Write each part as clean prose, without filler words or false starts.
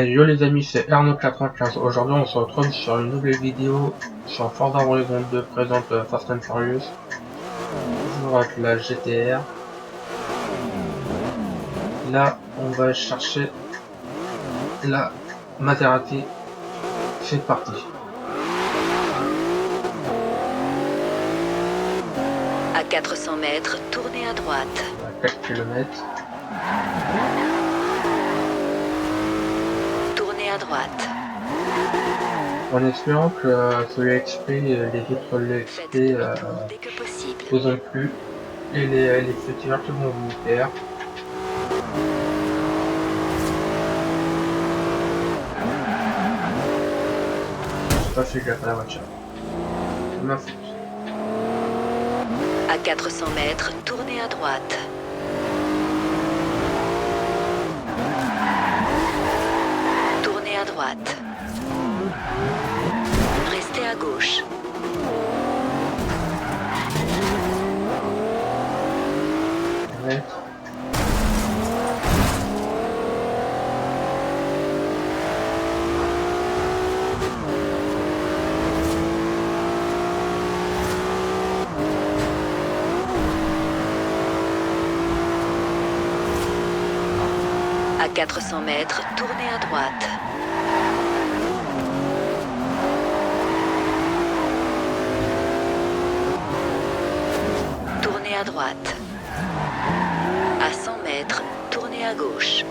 Yo les amis, c'est Arnaud95. Aujourd'hui, on se retrouve sur une nouvelle vidéo sur Forza Horizon 2 présente Fast and Furious. Toujours avec la GTR. Là, on va chercher la Maserati. C'est parti. À 400 mètres, tournez à droite. À 4 km. Tournez à droite. En espérant que ce XP, les autres Faites XP demi-tour dès que possible. vous ont plu. Et les futurs qui vont vous faire. Pas fait gaffe à la voiture. Ma faute. À 400 mètres, tournez à droite. Tournez à droite. Restez à gauche. Ouais. À 400 mètres, tournez à droite. Tournez à droite. À 100 mètres, tournez à gauche.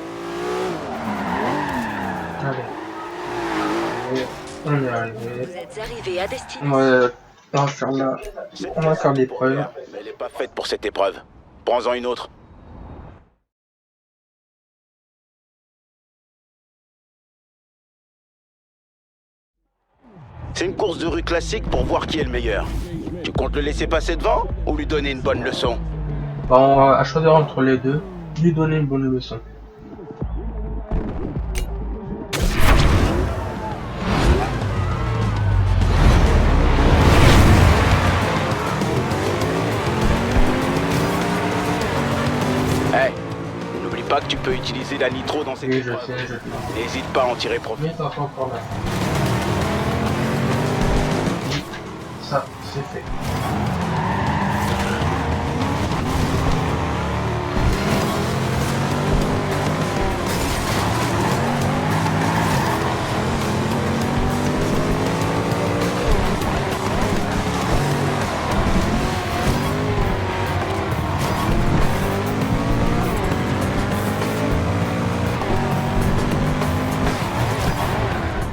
Allez. Et on est arrivé. Vous êtes arrivé à destination. On va faire des preuves. Mais elle n'est pas faite pour cette épreuve. Prends-en une autre. C'est une course de rue classique pour voir qui est le meilleur. Tu comptes le laisser passer devant ou lui donner une bonne leçon? Bah, on va à choisir entre les deux, lui donner une bonne leçon. Hey, n'oublie pas que tu peux utiliser la nitro dans cette Oui, épreuve. je sais. N'hésite pas à en tirer profit. Mais attention quand même. Ça, c'est fait.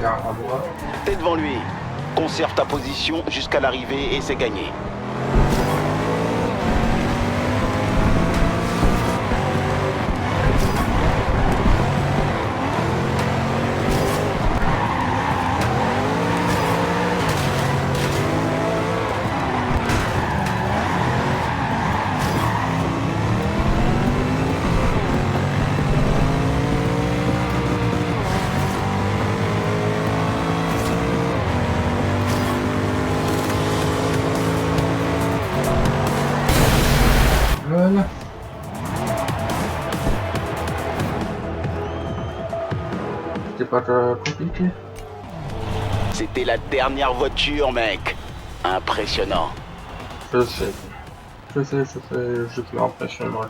Garde à droite. T'es devant lui. Conserve ta position jusqu'à l'arrivée et c'est gagné. Voilà. C'était pas compliqué. C'était la dernière voiture, mec. Impressionnant. Je sais. Je suis impressionnant.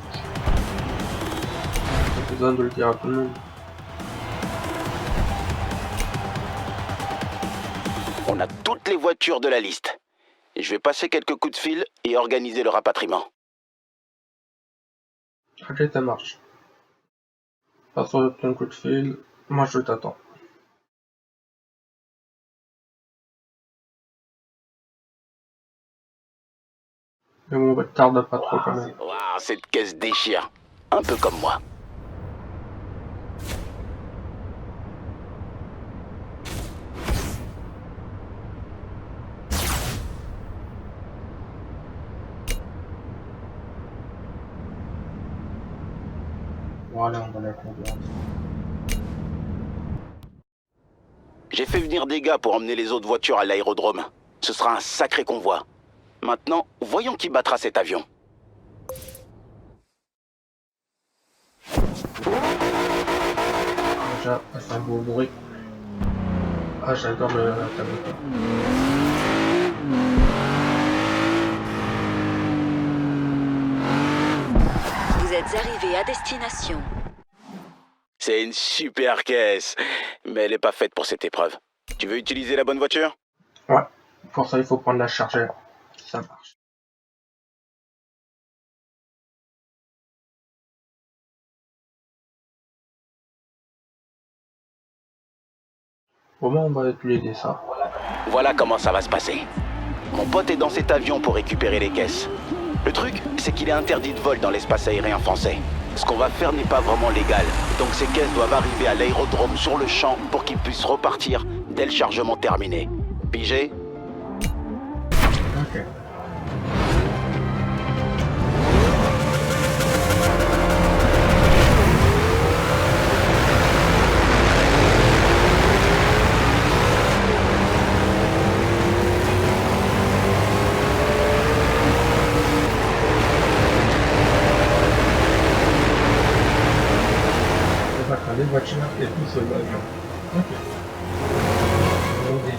J'ai besoin de le dire à tout le monde. On a toutes les voitures de la liste. Et je vais passer quelques coups de fil et organiser le rapatriement. Ok, ça marche. Passe sur ton coup de fil. Moi, je t'attends. Mais bon, tarde pas trop quand même. Waouh, cette caisse déchire. Un peu comme moi. Voilà, on va la conduire. J'ai fait venir des gars pour emmener les autres voitures à l'aérodrome. Ce sera un sacré convoi. Maintenant, voyons qui battra cet avion. déjà. Ah, c'est un beau bruit. Ah, j'adore la tablette. Vous êtes arrivé à destination. C'est une super caisse, mais elle n'est pas faite pour cette épreuve. Tu veux utiliser la bonne voiture? Ouais, pour ça il faut prendre la chargeur. Ça marche. Comment on va utiliser ça? Voilà comment ça va se passer. Mon pote est dans cet avion pour récupérer les caisses. Le truc, c'est qu'il est interdit de vol dans l'espace aérien français. Ce qu'on va faire n'est pas vraiment légal, donc ces caisses doivent arriver à l'aérodrome sur le champ pour qu'ils puissent repartir dès le chargement terminé. Pigé? Ok. Les voitures et tout seul l'avion. Ok. Bon début.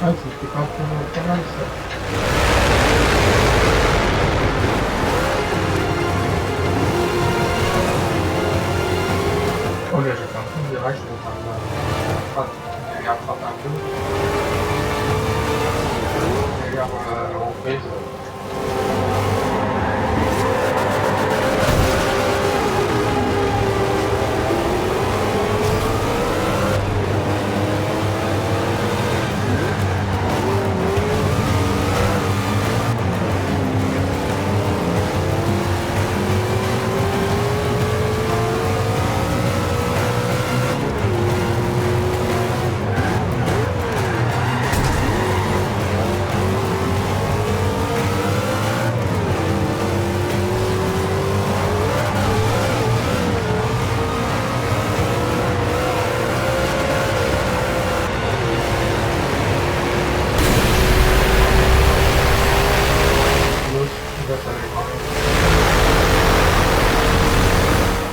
Ah, c'était pas trop mal ça. Oh là, j'ai fait un peu de virage pour faire il y a un peu. Il y a en fait.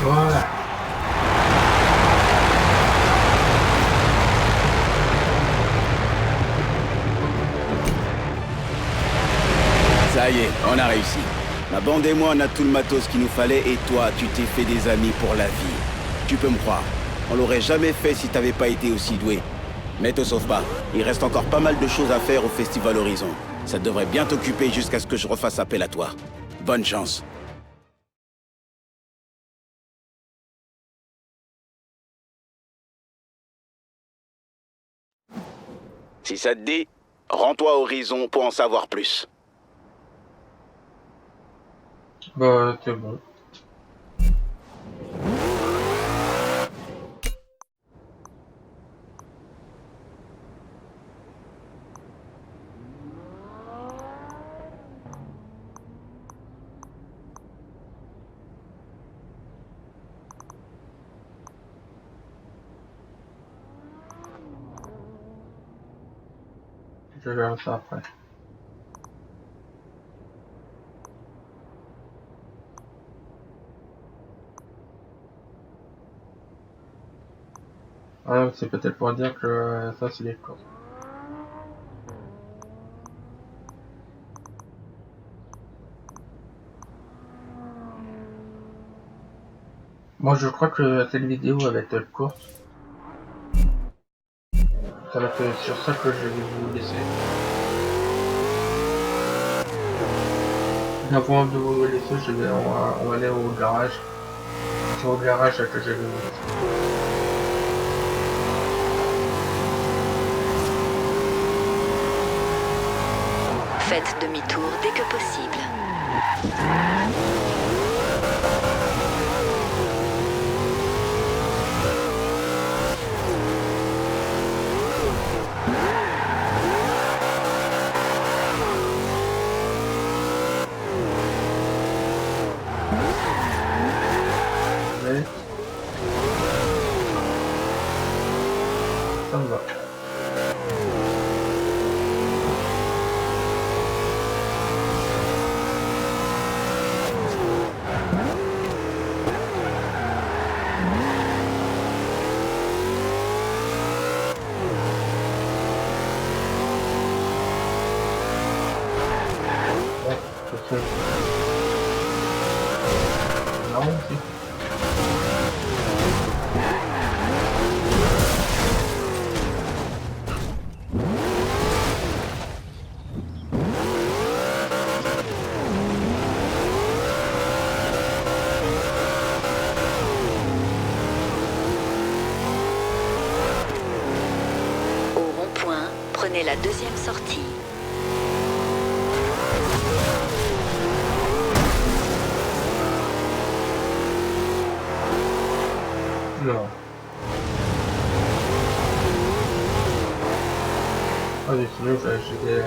Voilà. Ça y est, on a réussi. Ma bande et moi, on a tout le matos qu'il nous fallait et toi, tu t'es fait des amis pour la vie. Tu peux me croire. On l'aurait jamais fait si t'avais pas été aussi doué. Mais te sauve pas. Il reste encore pas mal de choses à faire au Festival Horizon. Ça devrait bien t'occuper jusqu'à ce que je refasse appel à toi. Bonne chance. Si ça te dit, rends-toi à Horizon pour en savoir plus. Bah, c'est bon. Je verrai ça après. Ah, c'est peut-être pour dire que ça c'est les courses. Moi je crois que cette vidéo va être courte. Ça va être sur ça que je vais vous laisser. Avant de vous laisser, on va aller au garage. C'est au garage que je vais vous laisser. Faites demi-tour dès que possible. Ça me va. Ouais, c'est ça. Non, aussi. Au rond-point, prenez la deuxième sortie. Non. Ah oui, sinon j'ai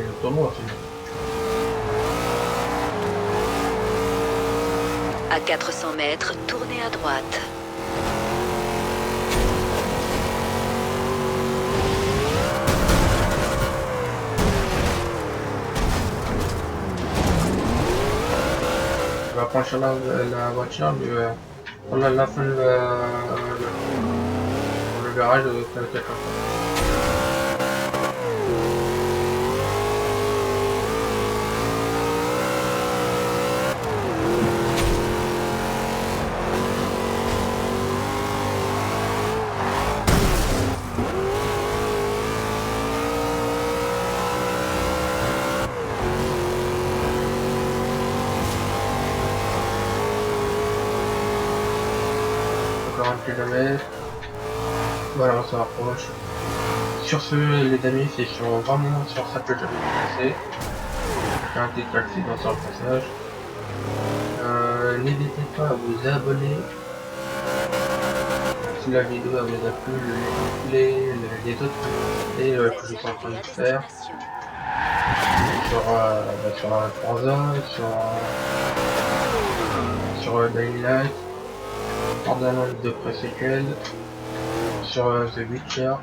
le tournoi sinon. À 400 mètres, tournez à droite. Je vais franchir la voiture, mais pour la fin de le garage, ça va être comme ça. Encore un kilomètre. Voilà, on se rapproche. Sur ce, les amis, c'est vraiment sur ça que je vais vous laisser. J'ai un petit accident sur le passage. N'hésitez pas à vous abonner si la vidéo vous a plu, les autres que je suis en train de faire sur Forza, sur Dying Light, Borderlands de pré-séquel, sur The Witcher.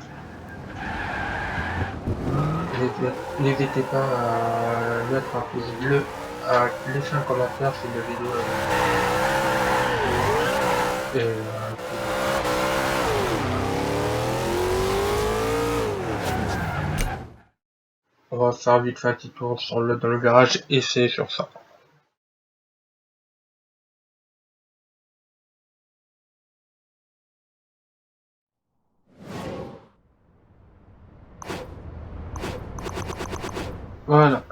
N'hésitez pas à mettre un pouce bleu, à laisser un commentaire si la vidéo on va faire vite fait un petit tour dans le garage et c'est sur ça. Voilà.